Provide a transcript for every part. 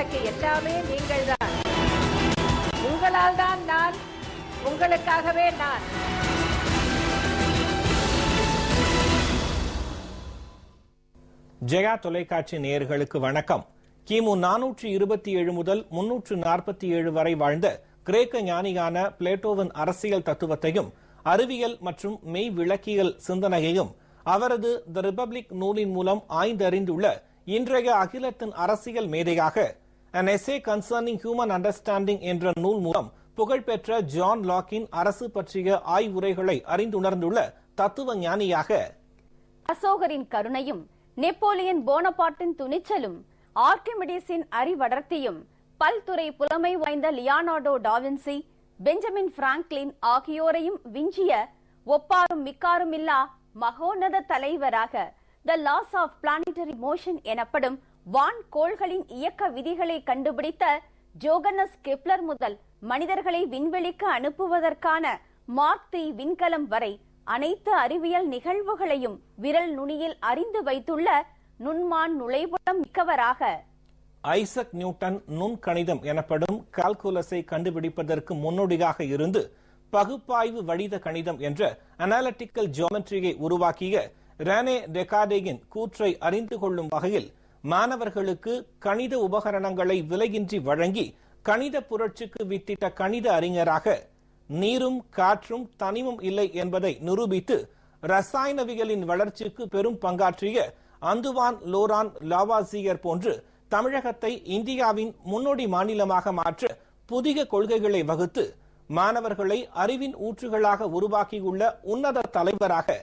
எனக்கு எல்லாமே நீங்கள்தான். உங்களால் தான் நான், உங்களுக்காகவே நான். ஜெயா தொலைக்காட்சி நேயர்களுக்கு வணக்கம். கிமு 427 முதல் 347 வரை வாழ்ந்த கிரேக்க ஞானியான பிளேட்டோவின் அரசியல் தத்துவத்தையும் அறிவியல் மற்றும் மெய் விளக்கியல் சிந்தனையையும் அவரது தி ரிபப்ளிக் நூலின் மூலம் ஆய்ந்தறிந்துள்ள இன்றைய அகிலத்தின் அரசியல் மேதையாக An Essay Concerning Human Understanding என்ற நூல் மூலம் புகழ்பெற்ற ஜான் லாக்கின் அரசு பற்றிய ஆய்வுரைகளை அறிந்துணர்ந்துள்ள தத்துவ ஞானியாக அசோகரின் கருணையும், நெப்போலியன் போனபார்ட்டின் துணிச்சலும், ஆர்கிமிடிஸின் அறிவடர்த்தியும், பல்துறை புலமை வாய்ந்த லியோனார்டோ டாவின்சி, பெஞ்சமின் பிராங்க்லின் ஆகியோரையும் விஞ்சிய ஒப்பாரும் மிக்காரும் இல்லா மகோன்னத தலைவராக த லாஸ் ஆஃப் பிளானிட்டரி மோஷன் எனப்படும் வான்கோள்களின் இயக்க விதிகளை கண்டுபிடித்த ஜோகன்னஸ் கெப்லர் முதல் மனிதர்களை விண்வெளிக்கு அனுப்புவதற்கான மார்க் 3 விண்கலம் வரை அனைத்து அறிவியல் நிகழ்வுகளையும் விரல் நுனியில் அறிந்து வைத்துள்ள நுண்மான் நுழைவுடம் மிக்கவராக ஐசக் நியூட்டன் நுண்கணிதம் எனப்படும் கால்குலஸை கண்டுபிடிப்பதற்கு முன்னோடியாக இருந்து பகுப்பாய்வு வடித கணிதம் என்ற அனாலிட்டிக்கல் ஜியோமெட்ரியை உருவாக்கிய ரெனே டெகார்டேயின் கூற்றை அறிந்து கொள்ளும் வகையில் மாணவர்களுக்கு கணித உபகரணங்களை விலையின்றி வழங்கி கணித புரட்சிக்கு வித்திட்ட கணித அறிஞராக நீரும் காற்றும் தனிமம் இல்லை என்பதை நிரூபித்து ரசாயனவியலின் வளர்ச்சிக்கு பெரும் பங்காற்றிய அந்துவான் லோரான் லாவாசியர் போன்று தமிழகத்தை இந்தியாவின் முன்னோடி மாநிலமாக மாற்ற புதிய கொள்கைகளை வகுத்து மாணவர்களை அறிவின் ஊற்றுகளாக உருவாக்கியுள்ள உன்னத தலைவராக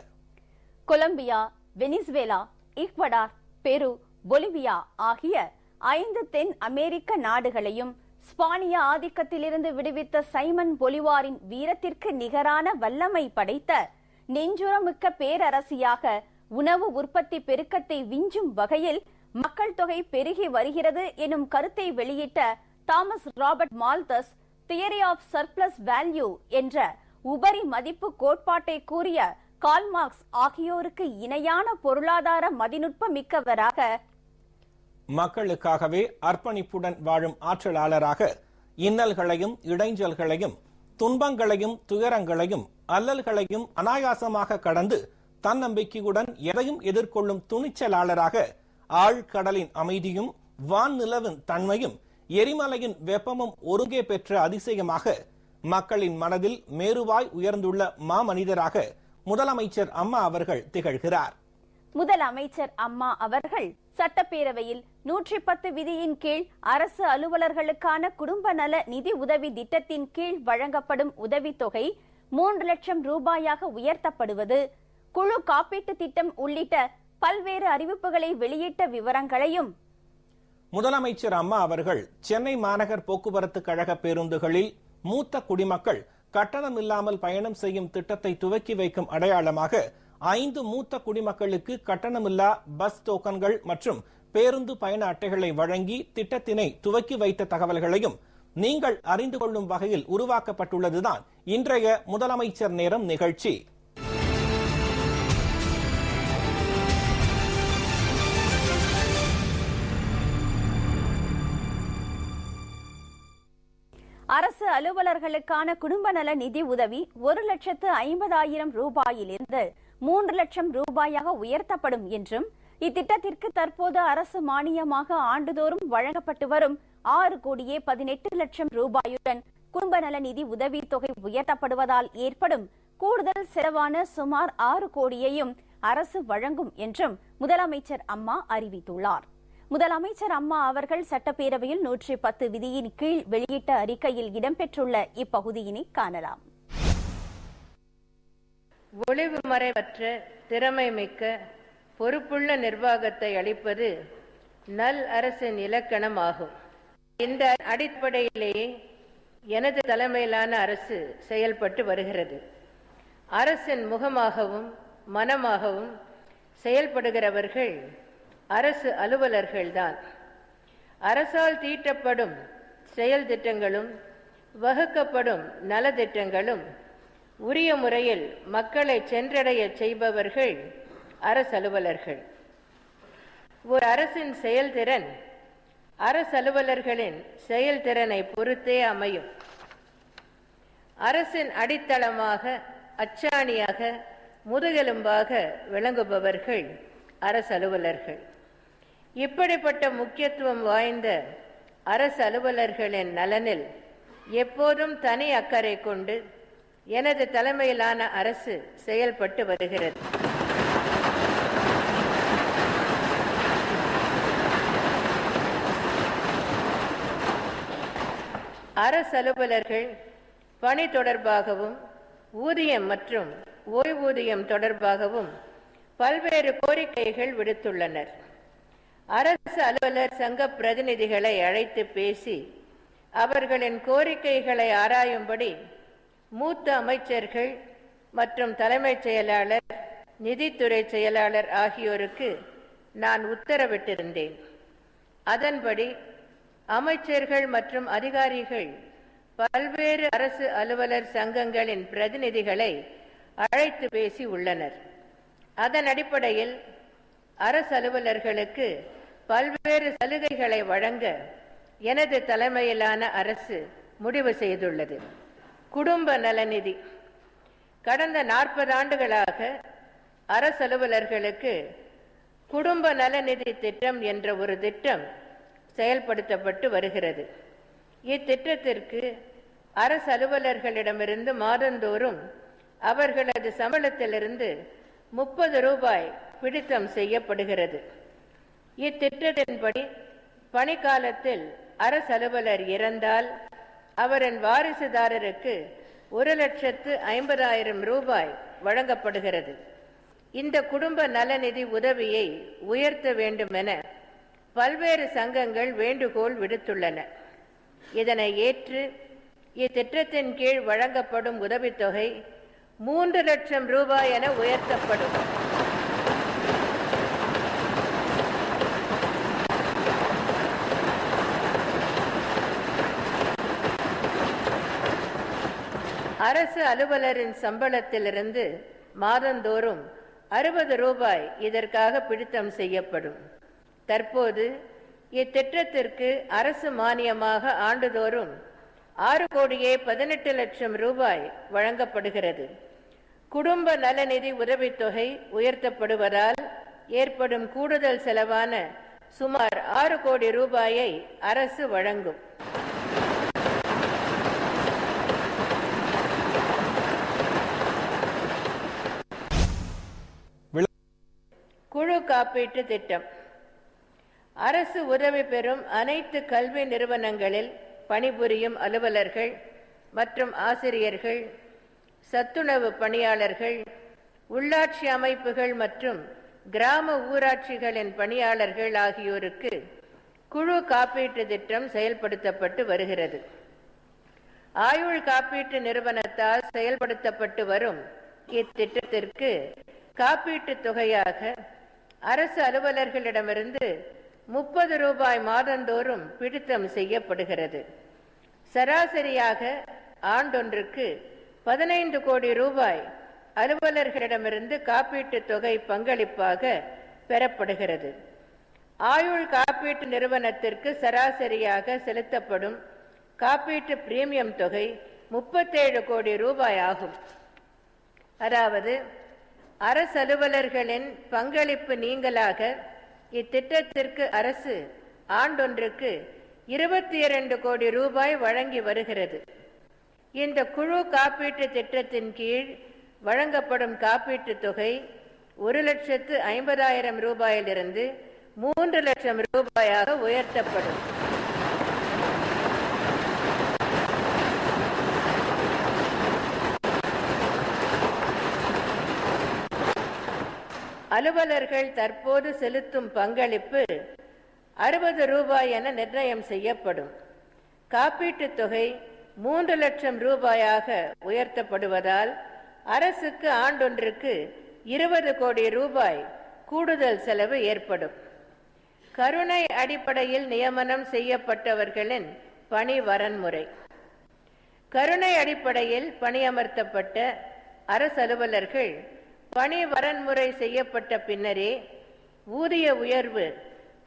கொலம்பியா, வெனிசுவேலா, ஈக்வடார், பெரு, பொலிவியா ஆகிய 5 தென் அமெரிக்க நாடுகளையும் ஸ்பானிய ஆதிக்கத்திலிருந்து விடுவித்த சைமன் பொலிவாரின் வீரத்திற்கு நிகரான வல்லமை படைத்த நெஞ்சுரமிக்க பேரரசியாக உணவு உற்பத்தி பெருக்கத்தை விஞ்சும் வகையில் மக்கள் தொகை பெருகி வருகிறது எனும் கருத்தை வெளியிட்ட Thomas Robert Malthus theory of surplus value என்ற உபரி மதிப்பு கோட்பாட்டை கூறிய கார்ல் மார்க்ஸ் ஆகியோருக்கு இணையான பொருளாதார மதிநுட்ப மிக்கவராக மக்களுக்காகவே அர்ப்பணிப்புடன் வாழும் ஆற்றலாளராக இன்னல்களையும் இடைஞ்சல்களையும் துன்பங்களையும் துயரங்களையும் அல்லல்களையும் அனாயாசமாக கடந்து தன்னம்பிக்கையுடன் எதையும் எதிர்கொள்ளும் துணிச்சலாளராக ஆழ்கடலின் அமைதியும் வான் நிலவின் தன்மையும் எரிமலையின் வெப்பமும் ஒருங்கே பெற்ற அதிசயமாக மக்களின் மனதில் மேருவாய் உயர்ந்துள்ள மாமனிதராக முதலமைச்சர் அம்மா அவர்கள் திகழ்கிறார். முதலமைச்சர் அம்மா அவர்கள் சட்டப்பேரவையில் 110 விதியின் கீழ் அரசு அலுவலர்களுக்கான குடும்ப நல நிதி உதவி திட்டத்தின் கீழ் வழங்கப்படும் உதவித்தொகை 3 லட்சம் ரூபாயாக உயர்த்தப்படுவது, குழு காப்பீட்டு திட்டம் உள்ளிட்ட பல்வேறு அறிவிப்புகளை வெளியிட்ட விவரங்களையும் முதலமைச்சர் அம்மா அவர்கள் சென்னை மாநகர் போக்குவரத்து கழக பேருந்துகளில் மூத்த குடிமக்கள் கட்டணமில்லாமல் பயணம் செய்யும் திட்டத்தை துவக்கி வைக்கும் அடையாளமாக 5 மூத்த குடிமக்களுக்கு கட்டணமில்லா பஸ் டோக்கன்கள் மற்றும் பேருந்து பயண அட்டைகளை வழங்கி திட்டத்தினை துவக்கி வைத்த தகவல்களையும் நீங்கள் அறிந்து கொள்ளும் வகையில் உருவாக்கப்பட்டுள்ளதுதான் இன்றைய முதலமைச்சர் நேரம் நிகழ்ச்சி. அரசு அலுவலர்களுக்கான குடும்ப நல நிதி உதவி 1,50,000 ரூபாயிலிருந்து 3 லட்சம் ரூபாயாக உயர்த்தப்படும் என்றும், இத்திட்டத்திற்கு தற்போது அரசு மானியமாக ஆண்டுதோறும் வழங்கப்பட்டு வரும் 6,18 லட்சம் ரூபாயுடன் குடும்ப நல நிதி உதவி தொகை உயர்த்தப்படுவதால் ஏற்படும் கூடுதல் செலவான சுமார் 6 கோடியையும் அரசு வழங்கும் என்றும் முதலமைச்சர் அம்மா அறிவித்துள்ளார். முதலமைச்சர் அம்மா அவர்கள் சட்டப்பேரவையில் 110 விதியின் கீழ் வெளியிட்ட அறிக்கையில் இடம்பெற்றுள்ள இப்பகுதியினை காணலாம். ஒளிவு மறைவற்ற திறமை மிக்க பொறுப்புள்ள நிர்வாகத்தை அளிப்பது நல் அரசின் இலக்கணம் ஆகும். இந்த அடிப்படையிலேயே எனது தலைமையிலான அரசு செயல்பட்டு வருகிறது. அரசின் முகமாகவும் மனமாகவும் செயல்படுகிறவர்கள் அரசு அலுவலர்கள்தான். அரசால் தீட்டப்படும் செயல் திட்டங்களும் வகுக்கப்படும் நலத்திட்டங்களும் உரிய முறையில் மக்களை சென்றடைய செய்பவர்கள் அரசு அலுவலர்கள். ஒரு அரசின் செயல்திறன் அரசு அலுவலர்களின் செயல்திறனை பொறுத்தே அமையும். அரசின் அடித்தளமாக, அச்சாணியாக, முதுகெலும்பாக விளங்குபவர்கள் அரசு அலுவலர்கள். இப்படிப்பட்ட முக்கியத்துவம் வாய்ந்த அரசு அலுவலர்களின் நலனில் எப்போதும் தனி அக்கறை கொண்டு எனது தலைமையிலான அரசு செயல்பட்டு வருகிறது. அரசு அலுவலர்கள் பணி தொடர்பாகவும் ஊதியம் மற்றும் ஓய்வூதியம் தொடர்பாகவும் பல்வேறு கோரிக்கைகள் விடுத்துள்ளனர். அரசு அலுவலர் சங்க பிரதிநிதிகளை அழைத்து பேசி அவர்களின் கோரிக்கைகளை ஆராயும்படி மூத்த அமைச்சர்கள் மற்றும் தலைமைச் செயலாளர், நிதித்துறை செயலாளர் ஆகியோருக்கு நான் உத்தரவிட்டிருந்தேன். அதன்படி அமைச்சர்கள் மற்றும் அதிகாரிகள் பல்வேறு அரசு அலுவலர் சங்கங்களின் பிரதிநிதிகளை அழைத்து பேசி உள்ளனர். அதன் அடிப்படையில் அரசு அலுவலர்களுக்கு பல்வேறு சலுகைகளை வழங்க எனது தலைமையிலான அரசு முடிவு செய்துள்ளது. குடும்ப நலநிதி. கடந்த 40 ஆண்டுகளாக அரசு அலுவலர்களுக்கு குடும்ப நலநிதி திட்டம் என்ற ஒரு திட்டம் செயல்படுத்தப்பட்டு வருகிறது. இத்திட்டத்திற்கு அரசு அலுவலர்களிடமிருந்து மாதந்தோறும் அவர்களது சம்பளத்திலிருந்து 30 ரூபாய் பிடித்தம் செய்யப்படுகிறது. இத்திட்டத்தின்படி பணிக்காலத்தில் அரசு அலுவலர் இறந்தால் அவரின் வாரிசுதாரருக்கு 1,50,000 ரூபாய் வழங்கப்படுகிறது. இந்த குடும்ப நலநிதி உதவியை உயர்த்த வேண்டும் என பல்வேறு சங்கங்கள் வேண்டுகோள் விடுத்துள்ளன. இதனை ஏற்று இத்திட்டத்தின் கீழ் வழங்கப்படும் உதவித்தொகை 3 லட்சம் ரூபாய் என உயர்த்தப்படும். அரசு அலுவலரின் சம்பளத்திலிருந்து மாதந்தோறும் 60 ரூபாய் இதற்காக பிடித்தம் செய்யப்படும். தற்போது இத்திட்டத்திற்கு அரசு மானியமாக ஆண்டுதோறும் 6,18,00,000 ரூபாய் வழங்கப்படுகிறது. குடும்ப நலநிதி உதவித்தொகை உயர்த்தப்படுவதால் ஏற்படும் கூடுதல் செலவான சுமார் 6 கோடி ரூபாயை அரசு வழங்கும். குழு காப்பீட்டு திட்டம். அரசு உதவி பெறும் அனைத்து கல்வி நிறுவனங்களில் பணிபுரியும் அலுவலர்கள் மற்றும் ஆசிரியர்கள், சத்துணவு பணியாளர்கள், உள்ளாட்சி அமைப்புகள் மற்றும் கிராம ஊராட்சிகளின் பணியாளர்கள் ஆகியோருக்கு குழு காப்பீட்டு திட்டம் செயல்படுத்தப்பட்டு வருகிறது. ஆயுள் காப்பீட்டு நிறுவனத்தால் செயல்படுத்தப்பட்டு வரும் இத்திட்டத்திற்கு காப்பீட்டு தொகையாக அரசு அலுவலர்களிடமிருந்து 30 ரூபாய் மாதந்தோறும் பிடித்தம் செய்யப்படுகிறது. சராசரியாக ஆண்டொன்றுக்கு 15 கோடி ரூபாய் அலுவலர்களிடமிருந்து காப்பீட்டு தொகை பங்களிப்பாக பெறப்படுகிறது. ஆயுள் காப்பீட்டு நிறுவனத்திற்கு சராசரியாக செலுத்தப்படும் காப்பீட்டு பிரீமியம் தொகை 37 கோடி ரூபாய் ஆகும். அதாவது அரசு அலுவலர்களின் பங்களிப்பு நீங்கலாக இத்திட்டத்திற்கு அரசு ஆண்டொன்றுக்கு 22 கோடி ரூபாய் வழங்கி வருகிறது. இந்த குழு காப்பீட்டு திட்டத்தின் கீழ் வழங்கப்படும் காப்பீட்டு தொகை 1,50,000 ரூபாயிலிருந்து 3 லட்சம் ரூபாயாக உயர்த்தப்படும். அலுவலர்கள் தற்போது செலுத்தும் பங்களிப்பு 60 ரூபாய் என நிர்ணயம் செய்யப்படும். காப்பீட்டுத் தொகை 3 லட்சம் ரூபாயாக உயர்த்தப்படுவதால் அரசுக்கு ஆண்டொன்றுக்கு 20 கோடி ரூபாய் கூடுதல் செலவு ஏற்படும். கருணை அடிப்படையில் நியமனம் செய்யப்பட்டவர்களின் பணி வரன்முறை. கருணை அடிப்படையில் பணியமர்த்தப்பட்ட அரசு அலுவலர்கள் பணி வரன்முறை செய்யப்பட்ட பின்னரே ஊதிய உயர்வு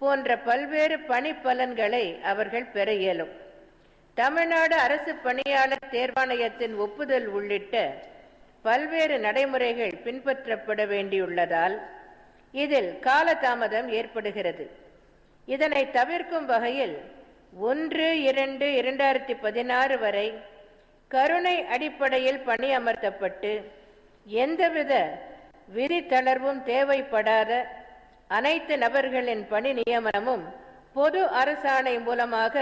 போன்ற பல்வேறு பணி பலன்களை அவர்கள் பெற இயலும். தமிழ்நாடு அரசு பணியாளர் தேர்வாணையத்தின் ஒப்புதல் உள்ளிட்ட பல்வேறு நடைமுறைகள் பின்பற்றப்பட வேண்டியுள்ளதால் இதில் காலதாமதம் ஏற்படுகிறது. இதனை தவிர்க்கும் வகையில் 1/2/2016 வரை கருணை அடிப்படையில் பணியமர்த்தப்பட்டு எந்தவித விதி தளர்வும் தேவைப்படாத அனைத்து நபர்களின் பணி நியமனமும் பொது அரசாணை மூலமாக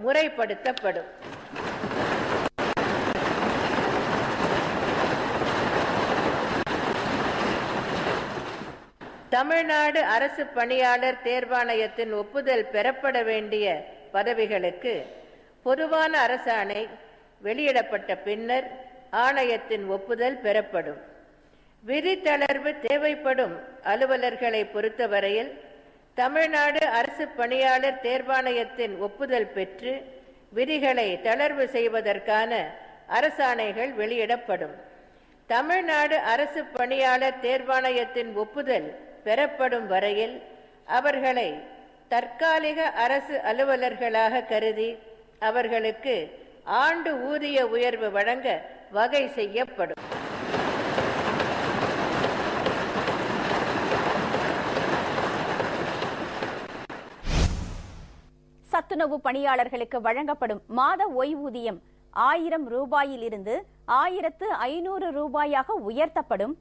முறைப்படுத்தப்படும். தமிழ்நாடு அரசு பணியாளர் தேர்வாணையத்தின் ஒப்புதல் பெறப்பட வேண்டிய பதவிகளுக்கு பொதுவான அரசாணை வெளியிடப்பட்ட பின்னர் ஆணையத்தின் ஒப்புதல் பெறப்படும். விதி தளர்வு தேவைப்படும் அலுவலர்களை பொறுத்தவரையில் தமிழ்நாடு அரசு பணியாளர் தேர்வாணையத்தின் ஒப்புதல் பெற்று விதிகளை தளர்வு செய்வதற்கான அரசாணைகள் வெளியிடப்படும். தமிழ்நாடு அரசு பணியாளர் தேர்வாணையத்தின் ஒப்புதல் பெறப்படும் வரையில் அவர்களை தற்காலிக அரசு அலுவலர்களாக கருதி அவர்களுக்கு ஆண்டு ஊதிய உயர்வு வழங்க வகை செய்யப்படும். சத்துணவு பணியாளர்களுக்கு வழங்கப்படும் மாத ஓய்வூதியம் 1000 ரூபாயிலிருந்து 1500 ரூபாயாக உயர்த்தப்படும்.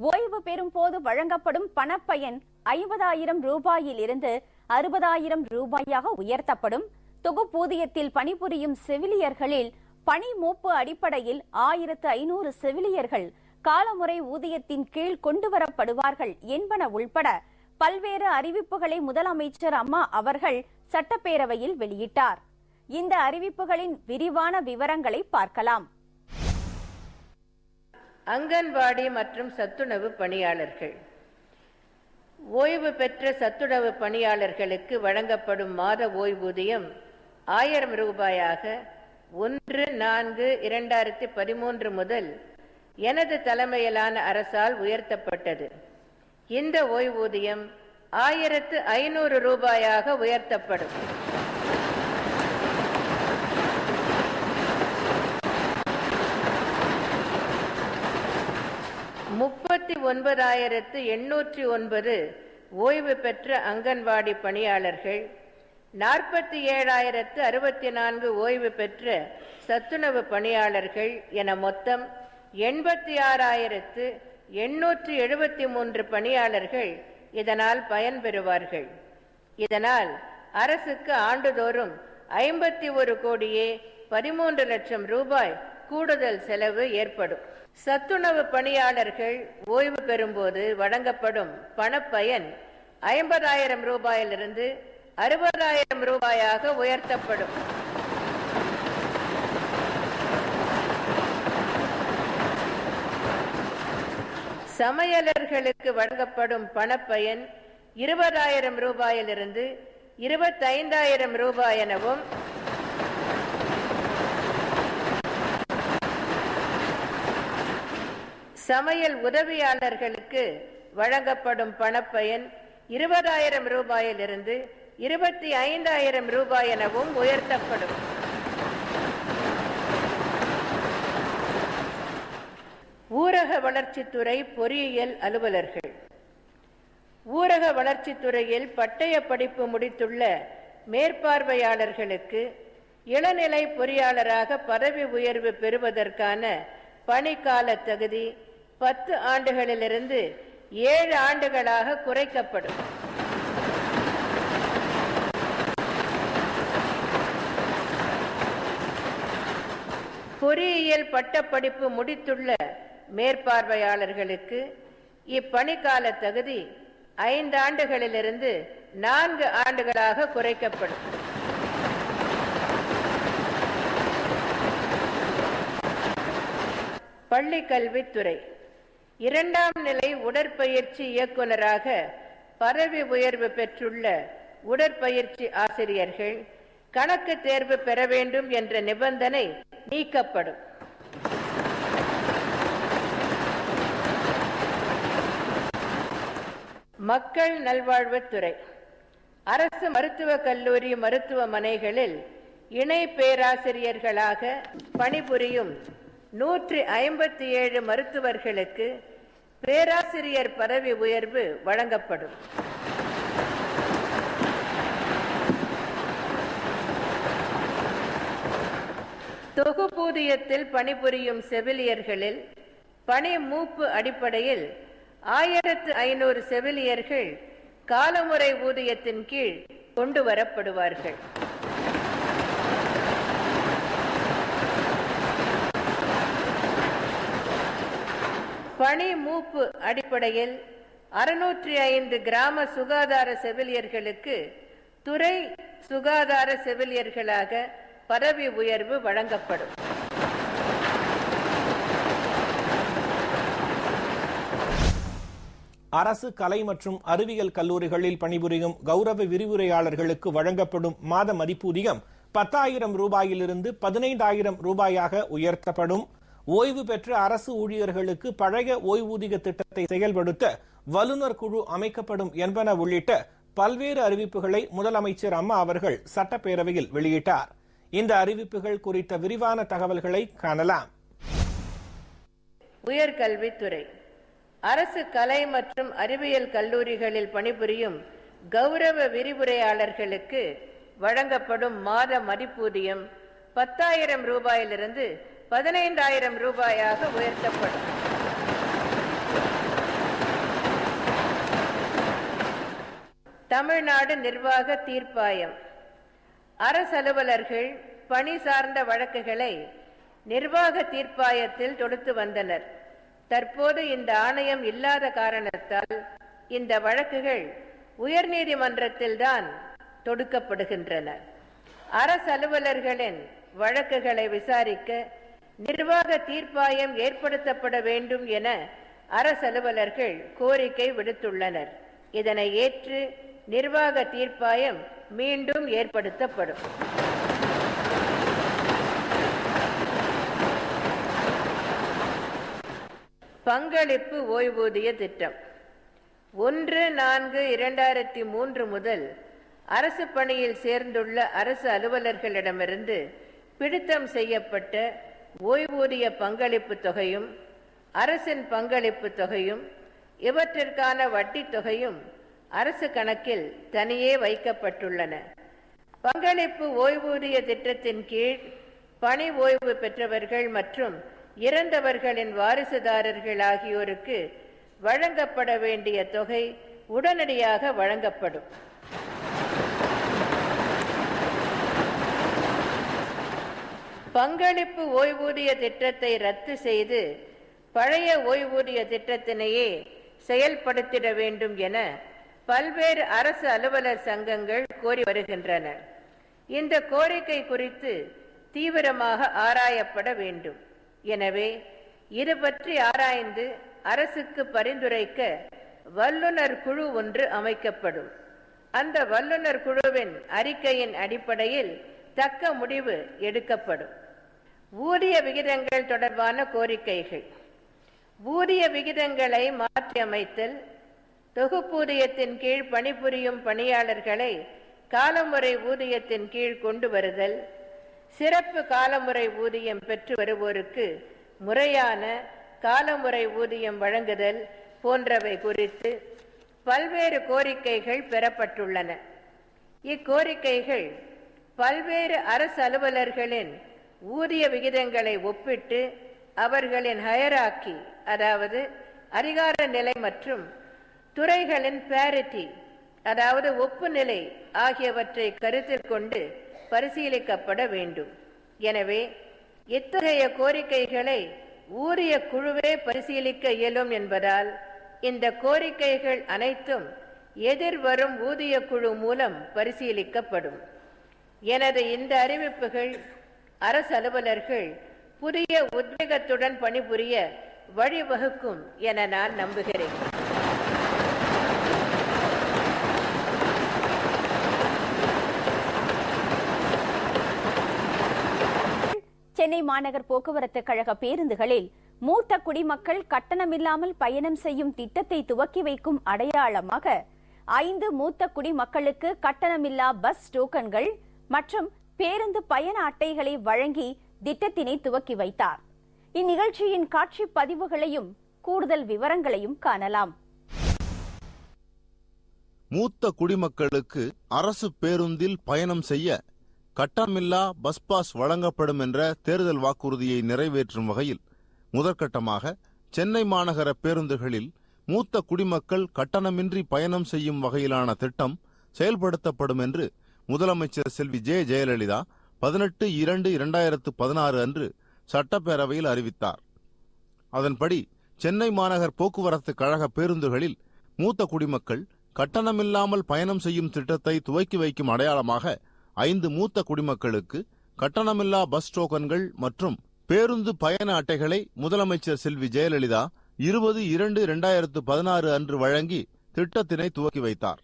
ஓய்வு பெறும் போது வழங்கப்படும் பணப்பயன் 50,000 ரூபாயிலிருந்து 60,000 ரூபாயாக உயர்த்தப்படும். தொகுப்பூதியத்தில் பணிபுரியும் செவிலியர்களில் பணி மூப்பு அடிப்படையில் 1500 செவிலியர்கள் காலமுறை ஊதியத்தின் கீழ் கொண்டுவரப்படுவார்கள் என்பன உள்பட பல்வேறு அறிவிப்புகளை முதலமைச்சர் அம்மா அவர்கள் சட்டப்பேரவையில் வெளியிட்டார். இந்த அறிவிப்புகளின் விரிவான விவரங்களை பார்க்கலாம். அங்கன்வாடி மற்றும் சத்துணவு பணியாளர்கள். ஓய்வு பெற்ற சத்துணவு பணியாளர்களுக்கு வழங்கப்படும் மாத ஓய்வூதியம் 1000 ரூபாயாக 1/4/2013 முதல் எனது தலைமையிலான அரசால் உயர்த்தப்பட்டது. இந்த ஓய்வூதியம் 1500 ரூபாயாக உயர்த்தப்படும். $39,809 ஓய்வு பெற்ற அங்கன்வாடி பணியாளர்கள், 47,064 ஓய்வு பெற்ற சத்துணவு பணியாளர்கள் என மொத்தம் 86,873 பணியாளர்கள் இதனால் பயன்பெறுவார்கள். இதனால் அரசுக்கு ஆண்டுதோறும் 51,13,00,000 ரூபாய் கூடுதல் செலவு ஏற்படும். சத்துணவு பணியாளர்கள் ஓய்வு பெறும்போது வழங்கப்படும் பணப்பயன் 50,000 ரூபாயிலிருந்து 60,000 ரூபாயாக உயர்த்தப்படும். சமையலர்களுக்கு வழங்கப்படும் பணப்பயன் 20,000 ரூபாயிலிருந்து 25,000 ரூபாய் எனவும், சமையல் உதவியாளர்களுக்கு வழங்கப்படும் பணப்பயன் 20,000 ரூபாயிலிருந்து 25,000 ரூபாய் எனவும் உயர்த்தப்படும். ஊரக வளர்ச்சித்துறை பொறியியல் அலுவலர்கள். ஊரக வளர்ச்சித்துறையில் பட்டய படிப்பு முடித்துள்ள மேற்பார்வையாளர்களுக்கு இளநிலை பொறியாளராக பதவி உயர்வு பெறுவதற்கான பணிக்கால தகுதி 10 ஆண்டுகளிலிருந்து 7 ஆண்டுகளாக குறைக்கப்படும். பொறியியல் பட்டப்படிப்பு முடித்துள்ள மேற்பார்வையாளர்களுக்கு இப்பணிக்கால தகுதி 5 ஆண்டுகளிலிருந்து 4 ஆண்டுகளாக குறைக்கப்படும். பள்ளி கல்வித்துறை. 2ஆம் நிலை உடற்பயிற்சி இயக்குநராக பதவி உயர்வு பெற்றுள்ள உடற்பயிற்சி ஆசிரியர்கள் கணக்கு தேர்வு பெற வேண்டும் என்ற நிபந்தனை நீக்கப்படும். மக்கள் நல்வாழ்வுத்துறை. அரசு மருத்துவக் கல்லூரி மருத்துவமனைகளில் இணை பேராசிரியர்களாக பணிபுரியும் 157 மருத்துவர்களுக்கு பேராசிரியர் பதவி உயர்வு வழங்கப்படும். தொகுப்பூதியத்தில் பணிபுரியும் செவிலியர்களில் பணி மூப்பு அடிப்படையில் 1500 செவிலியர்கள் காலமுறை ஊதியத்தின் கீழ் கொண்டு வரப்படுவார்கள். பணி மூப்பு அடிப்படையில் 605 கிராம சுகாதார செவிலியர்களுக்கு துறை சுகாதார செவிலியர்களாக பதவி உயர்வு வழங்கப்படும். அரசு கலை மற்றும் அறிவியல் கல்லூரிகளில் பணிபுரியும் கௌரவ விரிவுரையாளர்களுக்கு வழங்கப்படும் மாத மதிப்பூதியம் 10,000 ரூபாயிலிருந்து 15,000 ரூபாயாக உயர்த்தப்படும். ஓய்வு பெற்ற அரசு ஊழியர்களுக்கு பழைய ஓய்வூதிய திட்டத்தை செயல்படுத்த வல்லுநர் குழு அமைக்கப்படும் என்பன உள்ளிட்ட பல்வேறு அறிவிப்புகளை முதலமைச்சர் அம்மா அவர்கள் சட்டப்பேரவையில் வெளியிட்டார். இந்த அறிவிப்புகள் குறித்த விரிவான தகவல்களை காணலாம். உயர்கல்வித்துறை அரசு கலை மற்றும் அறிவியல் கல்லூரிகளில் பணிபுரியும் கௌரவ விரிவுரையாளர்களுக்கு வழங்கப்படும் மாத மதிப்பூதியம் 10,000 ரூபாயிலிருந்து 15,000 ரூபாயாக உயர்த்தப்படும். தமிழ்நாடு நிர்வாக தீர்ப்பாயம் அரசு அலுவலர்கள் பணி சார்ந்த வழக்குகளை நிர்வாக தீர்ப்பாயத்தில் தொடுத்து வந்தனர். தற்போது இந்த ஆணையம் இல்லாத காரணத்தால் இந்த வழக்குகள் உயர்நீதிமன்றத்தில்தான் தொடுக்கப்படுகின்றன. அரசு அலுவலர்களின் வழக்குகளை விசாரிக்க நிர்வாக தீர்ப்பாயம் ஏற்படுத்தப்பட வேண்டும் என அரசு அலுவலர்கள் கோரிக்கை விடுத்துள்ளனர். இதனை ஏற்று நிர்வாக தீர்ப்பாயம் மீண்டும் ஏற்படுத்தப்படும். பங்களிப்பு ஓய்வூதிய திட்டம் 1/4/2003 முதல் அரசு பணியில் சேர்ந்துள்ள அரசு அலுவலர்களிடமிருந்து பிடித்தம் செய்யப்பட்ட ஓய்வூதிய பங்களிப்பு தொகையும் அரசின் பங்களிப்பு தொகையும் இவற்றிற்கான வட்டி தொகையும் அரசு கணக்கில் தனியே வைக்கப்பட்டுள்ளன. பங்களிப்பு ஓய்வூதிய திட்டத்தின் கீழ் பணி ஓய்வு பெற்றவர்கள் மற்றும் இறந்தவர்களின் வாரிசுதாரர்கள் ஆகியோருக்கு வழங்கப்பட வேண்டிய தொகை உடனடியாக வழங்கப்படும். பங்களிப்பு ஓய்வூதிய திட்டத்தை ரத்து செய்து பழைய ஓய்வூதிய திட்டத்தினையே செயல்படுத்திட வேண்டும் என பல்வேறு அரசு அலுவலர் சங்கங்கள் கோரி வருகின்றன. இந்த கோரிக்கை குறித்து தீவிரமாக ஆராயப்பட வேண்டும். எனவே இது பற்றி ஆராய்ந்து அரசுக்கு பரிந்துரைக்க வல்லுநர் குழு ஒன்று அமைக்கப்படும். அந்த வல்லுநர் குழுவின் அறிக்கையின் அடிப்படையில் தக்க முடிவு எடுக்கப்படும். ஊதிய விகிதங்கள் தொடர்பான கோரிக்கைகள். ஊதிய விகிதங்களை மாற்றியமைத்தல், தொகுப்பூதியத்தின் கீழ் பணிபுரியும் பணியாளர்களை காலமுறை ஊதியத்தின் கீழ் கொண்டு வருதல், சிறப்பு காலமுறை ஊதியம் பெற்று வருவோருக்கு முறையான காலமுறை ஊதியம் வழங்குதல் போன்றவை குறித்து பல்வேறு கோரிக்கைகள் பெறப்பட்டுள்ளன. இக்கோரிக்கைகள் பல்வேறு அரசு அலுவலர்களின் ஊதிய விகிதங்களை ஒப்பிட்டு அவர்களின் ஹயரார்கி, அதாவது அதிகார நிலை மற்றும் துறைகளின் பேரிட்டி, அதாவது ஒப்புநிலை ஆகியவற்றை கருத்தில் கொண்டு பரிசீலிக்கப்பட வேண்டும். எனவே இத்தகைய கோரிக்கைகளை ஊதிய குழுவே பரிசீலிக்க இயலும் என்பதால் இந்த கோரிக்கைகள் அனைத்தும் எதிர்வரும் ஊதிய குழு மூலம் பரிசீலிக்கப்படும். எனது இந்த அறிவிப்புகள் அரசு அலுவலர்கள் புதிய உத்வேகத்துடன் பணிபுரிய வழிவகுக்கும் என நான் நம்புகிறேன். சென்னை மாநகர் போக்குவரத்து கழக பேருந்துகளில் மூத்த குடிமக்கள் கட்டணமில்லாமல் பயணம் செய்யும் திட்டத்தை துவக்கி வைக்கும் அடையாளமாக 5 மூத்த குடிமக்களுக்கு கட்டணமில்லா பஸ் டோக்கன்கள் மற்றும் பேருந்து பயண அட்டைகளை வழங்கி திட்டத்தினை துவக்கி வைத்தார். இந்நிகழ்ச்சியின் காட்சி பதிவுகளையும் கூடுதல் விவரங்களையும் காணலாம். மூத்த குடிமக்களுக்கு அரசு பேருந்தில் பயணம் செய்ய கட்டணமில்லா பஸ் பாஸ் வழங்கப்படும் என்ற தேர்தல் வாக்குறுதியை நிறைவேற்றும் வகையில் முதற்கட்டமாக சென்னை மாநகர பேருந்துகளில் மூத்த குடிமக்கள் கட்டணமின்றி பயணம் செய்யும் வகையிலான திட்டம் செயல்படுத்தப்படும் என்று முதலமைச்சர் செல்வி ஜெயலலிதா 18/2/2016 அன்று சட்டப்பேரவையில் அறிவித்தார். அதன்படி சென்னை மாநகர் போக்குவரத்து கழக பேருந்துகளில் மூத்த குடிமக்கள் கட்டணமில்லாமல் பயணம் செய்யும் திட்டத்தை துவக்கி வைக்கும் அடையாளமாக 5 மூத்த குடிமக்களுக்கு கட்டணமில்லா பஸ் டோக்கன்கள் மற்றும் பேருந்து பயண அட்டைகளை முதலமைச்சர் செல்வி ஜெயலலிதா 20/2/2016 அன்று வழங்கி திட்டத்தினை துவக்கி வைத்தார்.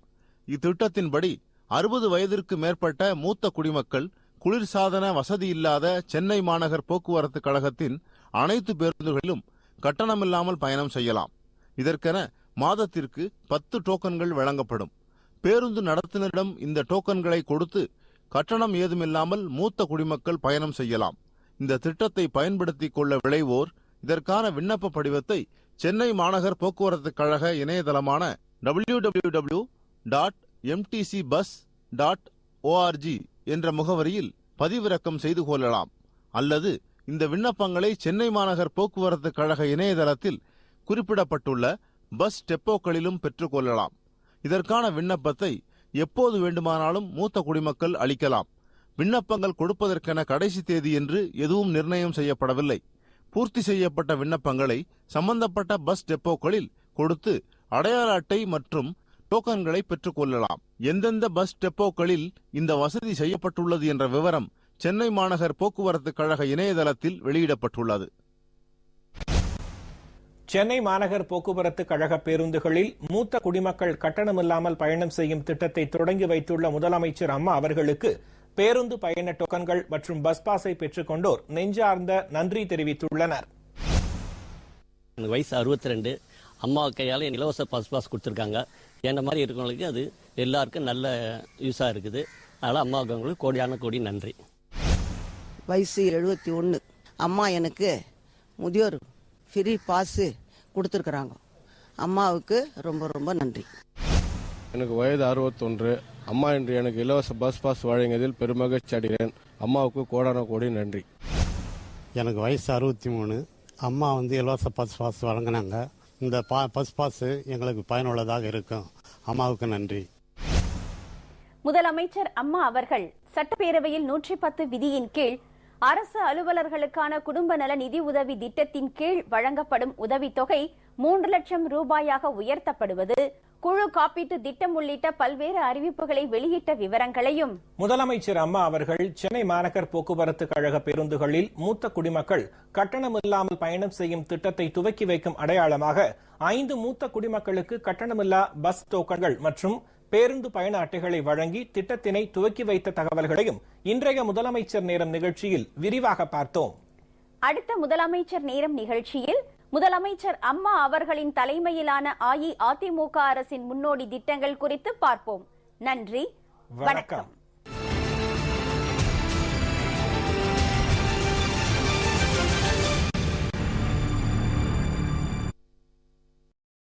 இத்திட்டத்தின்படி 60 வயதிற்கு மேற்பட்ட மூத்த குடிமக்கள் குளிர்சாதன வசதி இல்லாத சென்னை மாநகர் போக்குவரத்து கழகத்தின் அனைத்து பேருந்துகளிலும் கட்டணமில்லாமல் பயணம் செய்யலாம். இதற்கென மாதத்திற்கு 10 டோக்கன்கள் வழங்கப்படும். பேருந்து நடத்துனரிடம் இந்த டோக்கன்களை கொடுத்து கட்டணம் ஏதுமில்லாமல் மூத்த குடிமக்கள் பயணம் செய்யலாம். இந்த திட்டத்தை பயன்படுத்திக் கொள்ள விளைவோர் இதற்கான விண்ணப்ப படிவத்தை சென்னை மாநகர் போக்குவரத்து கழக இணையதளமான www.mtcbus.org என்ற முகவரியில் பதிவிறக்கம் செய்து கொள்ளலாம். அல்லது இந்த விண்ணப்பங்களை சென்னை மாநகர் போக்குவரத்து கழக இணையதளத்தில் குறிப்பிடப்பட்டுள்ள பஸ் டெப்போக்களிலும் பெற்றுக் கொள்ளலாம். இதற்கான விண்ணப்பத்தை எப்போது வேண்டுமானாலும் மூத்த குடிமக்கள் அளிக்கலாம். விண்ணப்பங்கள் கொடுப்பதற்கென கடைசி தேதி என்று எதுவும் நிர்ணயம் செய்யப்படவில்லை. பூர்த்தி செய்யப்பட்ட விண்ணப்பங்களை சம்பந்தப்பட்ட பஸ் டெப்போக்களில் கொடுத்து அடையாள அட்டை மற்றும் டோக்கன்களை பெற்றுக் கொள்ளலாம். எந்தெந்த பஸ் டெப்போக்களில் இந்த வசதி செய்யப்பட்டுள்ளது என்ற விவரம் சென்னை மாநகர் போக்குவரத்து கழக இணையதளத்தில் வெளியிடப்பட்டுள்ளது. சென்னை மாநகர் போக்குவரத்து கழக பேருந்துகளில் மூத்த குடிமக்கள் கட்டணமில்லாமல் பயணம் செய்யும் திட்டத்தை தொடங்கி வைத்துள்ள முதலமைச்சர் அம்மா அவர்களுக்கு பேருந்து பயண டோக்கன்கள் மற்றும் பஸ் பாஸை பெற்றுக் கொண்டோர் நெஞ்சார்ந்த நன்றி தெரிவித்துள்ளனர். எனக்கு வயசு 62. அம்மா கையால் இலவச பஸ் பாஸ் கொடுத்துருக்காங்க. என்ன மாதிரி இருக்கிறவங்களுக்கு அது எல்லாருக்கும் நல்ல யூஸாக இருக்குது. அதனால் அம்மாவுக்கு அவங்களுக்கு கோடியான கோடி நன்றி. வயசு 71. அம்மா எனக்கு முதியோர் ஃப்ரீ பாஸு கொடுத்துருக்குறாங்க. அம்மாவுக்கு ரொம்ப ரொம்ப நன்றி. எனக்கு வயது 61. அம்மா இன்று எனக்கு இலவச பஸ் பாஸ் வழங்கியதில் பெருமகிழ்ச்சி அடைகிறேன். அம்மாவுக்கு கோடான கோடி நன்றி. எனக்கு வயசு 63. அம்மா இலவச பஸ் பாஸ் வழங்கினாங்க. இந்த பஸ் பாஸ் எங்களுக்கு பயனுள்ளதாக இருக்கும். அம்மாவுக்கு நன்றி. முதலமைச்சர் அம்மா அவர்கள் சட்டப்பேரவையில் 110 விதியின் கீழ் அரசு அலுவலர்களுக்கான குடும்ப நல நிதி உதவி திட்டத்தின் கீழ் வழங்கப்படும் உதவித்தொகை 3 லட்சம் ரூபாயாக உயர்த்தப்படுவது, குழு காப்பீட்டு திட்டம் உள்ளிட்ட பல்வேறு அறிவிப்புகளை வெளியிட்ட விவரங்களையும் முதலமைச்சர் அம்மா அவர்கள் சென்னை மாநகர் போக்குவரத்து கழக பேருந்துகளில் மூத்த குடிமக்கள் கட்டணமில்லாமல் பயணம் செய்யும் திட்டத்தை துவக்கி வைக்கும் அடையாளமாக 5 மூத்த குடிமக்களுக்கு கட்டணமில்லா பஸ் டோக்கன்கள் மற்றும் பேருந்து பயண அட்டைகளை வழங்கி திட்டத்தினை துவக்கி வைத்த தகவல்களையும் இன்றைய முதலமைச்சர் நேரம் நிகழ்ச்சியில் விரிவாக பார்த்தோம். அடுத்த முதலமைச்சர் நேரம் நிகழ்ச்சியில் முதலமைச்சர் அம்மா அவர்களின் தலைமையிலான அஇஅதிமுக அரசின் முன்னோடி திட்டங்கள் குறித்து பார்ப்போம். நன்றி, வணக்கம்.